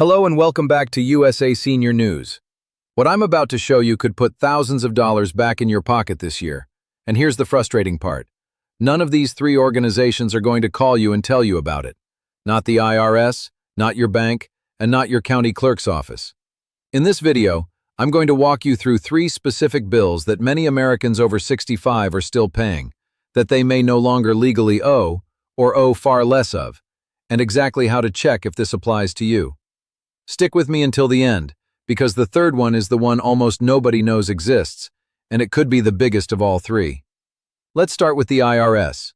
Hello and welcome back to USA Senior News. What I'm about to show you could put thousands of dollars back in your pocket this year. And here's the frustrating part. None of these three organizations are going to call you and tell you about it. Not the IRS, not your bank, and not your county clerk's office. In this video, I'm going to walk you through three specific bills that many Americans over 65 are still paying, that they may no longer legally owe, or owe far less of, and exactly how to check if this applies to you. Stick with me until the end, because the third one is the one almost nobody knows exists, and it could be the biggest of all three. Let's start with the IRS.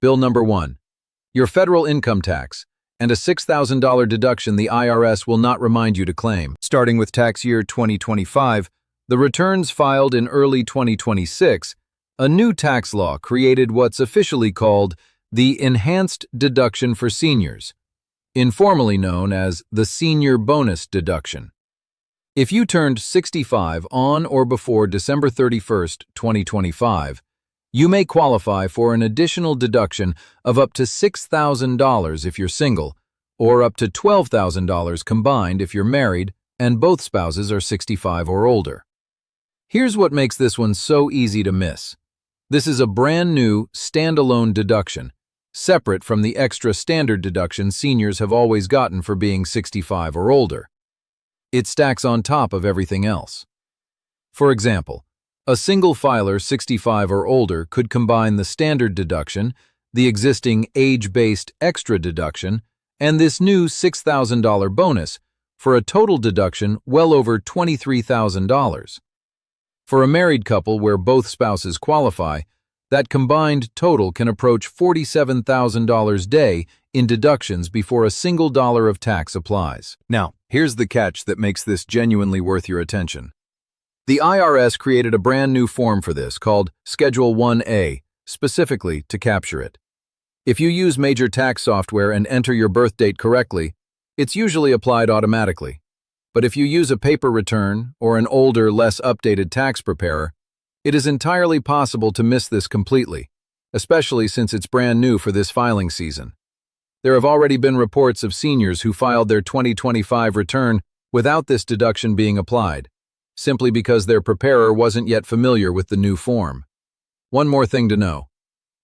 Bill number 1. Your federal income tax, and a $6,000 deduction the IRS will not remind you to claim. Starting with tax year 2025, the returns filed in early 2026, a new tax law created what's officially called the Enhanced Deduction for Seniors, informally known as the Senior Bonus Deduction. If you turned 65 on or before December 31st, 2025, you may qualify for an additional deduction of up to $6,000 if you're single, or up to $12,000 combined if you're married and both spouses are 65 or older. Here's what makes this one so easy to miss. This is a brand new, standalone deduction, separate from the extra standard deduction seniors have always gotten for being 65 or older. It stacks on top of everything else. For example, a single filer 65 or older could combine the standard deduction, the existing age-based extra deduction, and this new $6,000 bonus for a total deduction well over $23,000. For a married couple where both spouses qualify, that combined total can approach $47,000 a day in deductions before a single dollar of tax applies. Now, here's the catch that makes this genuinely worth your attention. The IRS created a brand new form for this called Schedule 1A, specifically to capture it. If you use major tax software and enter your birth date correctly, it's usually applied automatically. But if you use a paper return or an older, less updated tax preparer, it is entirely possible to miss this completely, especially since it's brand new for this filing season. There have already been reports of seniors who filed their 2025 return without this deduction being applied, simply because their preparer wasn't yet familiar with the new form. One more thing to know.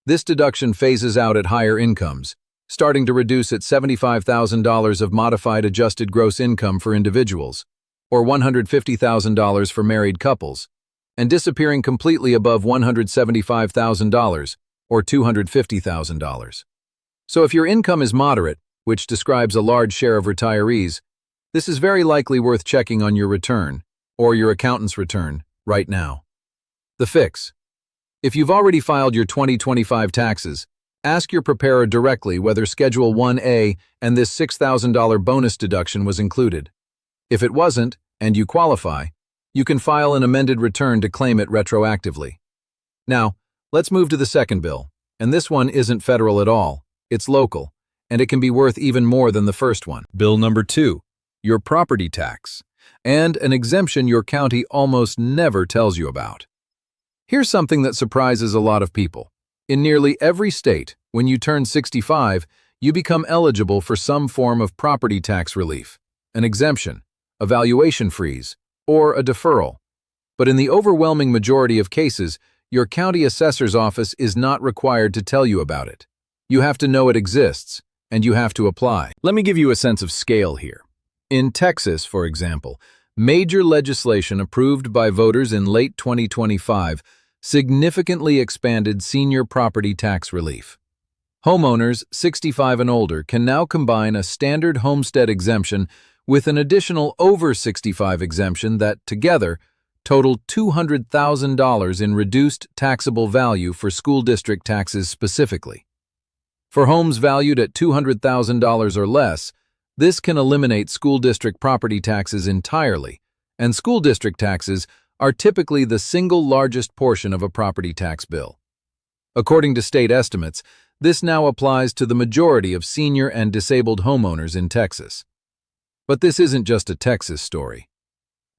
This deduction phases out at higher incomes, starting to reduce at $75,000 of modified adjusted gross income for individuals, or $150,000 for married couples, and disappearing completely above $175,000 or $250,000. So if your income is moderate, which describes a large share of retirees, this is very likely worth checking on your return, or your accountant's return, right now. The fix. If you've already filed your 2025 taxes, ask your preparer directly whether Schedule 1A and this $6,000 bonus deduction was included. If it wasn't, and you qualify, you can file an amended return to claim it retroactively. Now, let's move to the second bill, and this one isn't federal at all, it's local, and it can be worth even more than the first one. Bill number 2, your property tax, and an exemption your county almost never tells you about. Here's something that surprises a lot of people. In nearly every state, when you turn 65, you become eligible for some form of property tax relief, an exemption, a valuation freeze, or a deferral. But in the overwhelming majority of cases, your county assessor's office is not required to tell you about it. You have to know it exists, and you have to apply. Let me give you a sense of scale here. In Texas, for example, major legislation approved by voters in late 2025 significantly expanded senior property tax relief. Homeowners 65 and older can now combine a standard homestead exemption with an additional over 65 exemption that, together, total $200,000 in reduced taxable value for school district taxes specifically. For homes valued at $200,000 or less, this can eliminate school district property taxes entirely, and school district taxes are typically the single largest portion of a property tax bill. According to state estimates, this now applies to the majority of senior and disabled homeowners in Texas. But this isn't just a Texas story.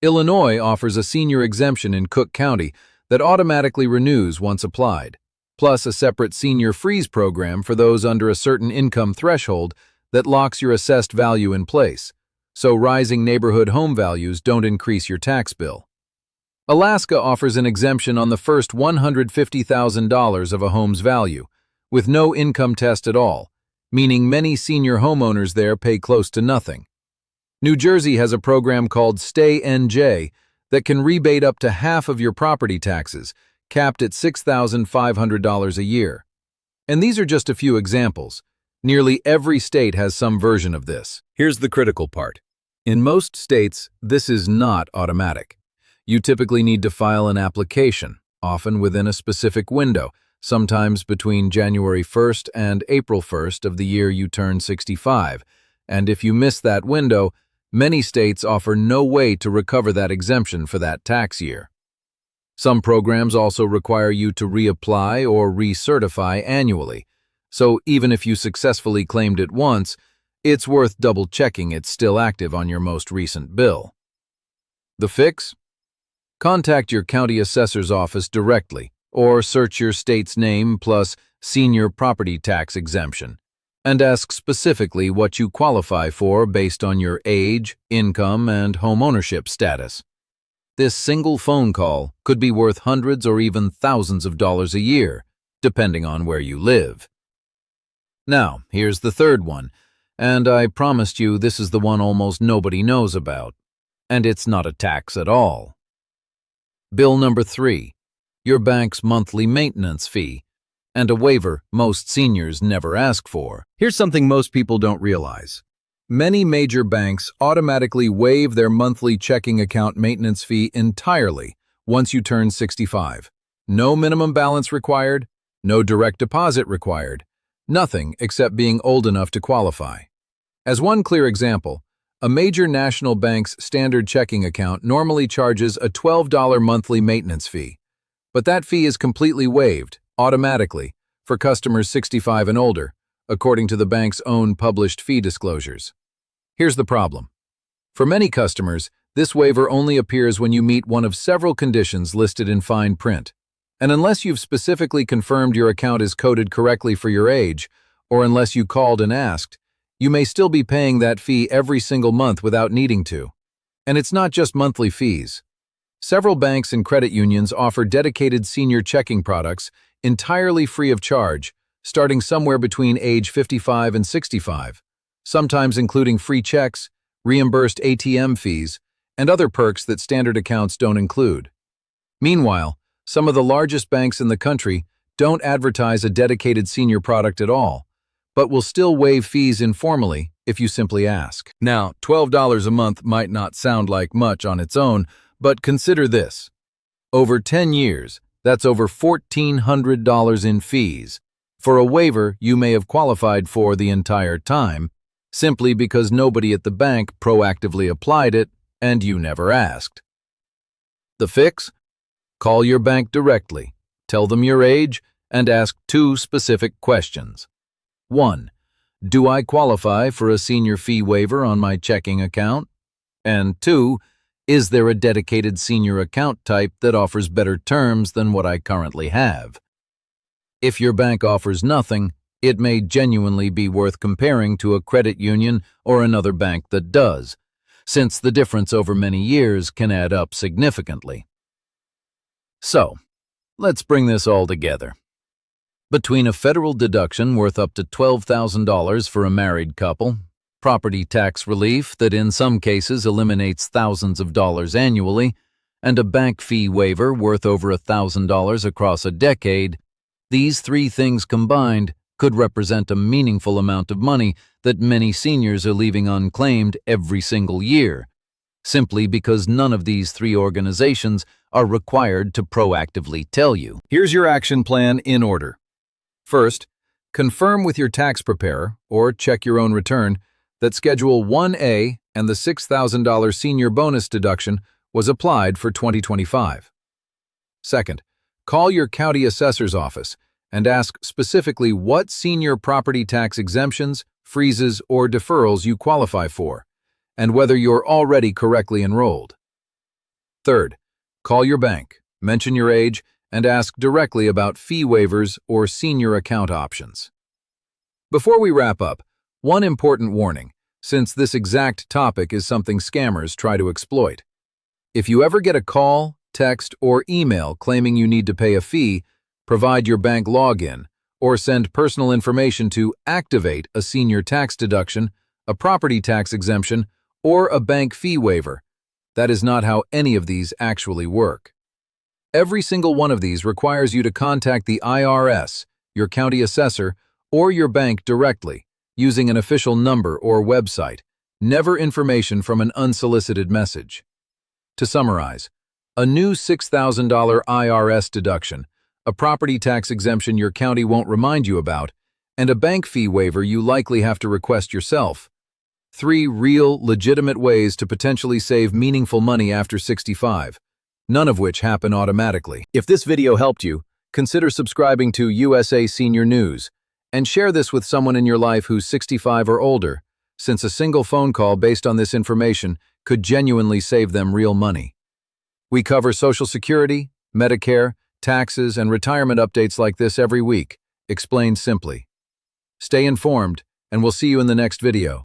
Illinois offers a senior exemption in Cook County that automatically renews once applied, plus a separate senior freeze program for those under a certain income threshold that locks your assessed value in place, so rising neighborhood home values don't increase your tax bill. Alaska offers an exemption on the first $150,000 of a home's value, with no income test at all, meaning many senior homeowners there pay close to nothing. New Jersey has a program called Stay NJ that can rebate up to half of your property taxes, capped at $6,500 a year. And these are just a few examples. Nearly every state has some version of this. Here's the critical part. In most states, this is not automatic. You typically need to file an application, often within a specific window, sometimes between January 1st and April 1st of the year you turn 65. And if you miss that window, many states offer no way to recover that exemption for that tax year. Some programs also require you to reapply or recertify annually, so even if you successfully claimed it once, it's worth double-checking it's still active on your most recent bill. The fix? Contact your county assessor's office directly, or search your state's name plus senior property tax exemption, and ask specifically what you qualify for based on your age, income, and home ownership status. This single phone call could be worth hundreds or even thousands of dollars a year, depending on where you live. Now, here's the third one, and I promised you this is the one almost nobody knows about, and it's not a tax at all. Bill number 3, your bank's monthly maintenance fee, and a waiver most seniors never ask for. Here's something most people don't realize. Many major banks automatically waive their monthly checking account maintenance fee entirely once you turn 65. No minimum balance required, no direct deposit required, nothing except being old enough to qualify. As one clear example, a major national bank's standard checking account normally charges a $12 monthly maintenance fee, but that fee is completely waived, automatically, for customers 65 and older, according to the bank's own published fee disclosures. Here's the problem. For many customers, this waiver only appears when you meet one of several conditions listed in fine print, and unless you've specifically confirmed your account is coded correctly for your age, or unless you called and asked, you may still be paying that fee every single month without needing to. And it's not just monthly fees. Several banks and credit unions offer dedicated senior checking products entirely free of charge, starting somewhere between age 55 and 65, sometimes including free checks, reimbursed ATM fees, and other perks that standard accounts don't include. Meanwhile, some of the largest banks in the country don't advertise a dedicated senior product at all, but will still waive fees informally if you simply ask. Now, $12 a month might not sound like much on its own, but consider this. Over 10 years, that's over $1,400 in fees for a waiver you may have qualified for the entire time, simply because nobody at the bank proactively applied it and you never asked. The fix? Call your bank directly, tell them your age, and ask 2 specific questions. 1. Do I qualify for a senior fee waiver on my checking account? And 2. Is there a dedicated senior account type that offers better terms than what I currently have? If your bank offers nothing, it may genuinely be worth comparing to a credit union or another bank that does, since the difference over many years can add up significantly. So, let's bring this all together. Between a federal deduction worth up to $12,000 for a married couple, property tax relief that in some cases eliminates thousands of dollars annually, and a bank fee waiver worth over $1,000 across a decade, these 3 things combined could represent a meaningful amount of money that many seniors are leaving unclaimed every single year, simply because none of these 3 organizations are required to proactively tell you. Here's your action plan in order. First, confirm with your tax preparer, or check your own return, that Schedule 1A and the $6,000 senior bonus deduction was applied for 2025. Second, call your county assessor's office and ask specifically what senior property tax exemptions, freezes, or deferrals you qualify for, and whether you're already correctly enrolled. Third, call your bank, mention your age, and ask directly about fee waivers or senior account options. Before we wrap up, one important warning. since this exact topic is something scammers try to exploit. If you ever get a call, text, or email claiming you need to pay a fee, provide your bank login, or send personal information to activate a senior tax deduction, a property tax exemption, or a bank fee waiver. That is not how any of these actually work. Every single one of these requires you to contact the IRS, your county assessor, or your bank directly, using an official number or website, never information from an unsolicited message. To summarize, a new $6,000 IRS deduction, a property tax exemption your county won't remind you about, and a bank fee waiver you likely have to request yourself. 3 real, legitimate ways to potentially save meaningful money after 65, none of which happen automatically. If this video helped you, consider subscribing to USA Senior News, and share this with someone in your life who's 65 or older, since a single phone call based on this information could genuinely save them real money. We cover Social Security, Medicare, taxes, and retirement updates like this every week, explained simply. Stay informed, and we'll see you in the next video.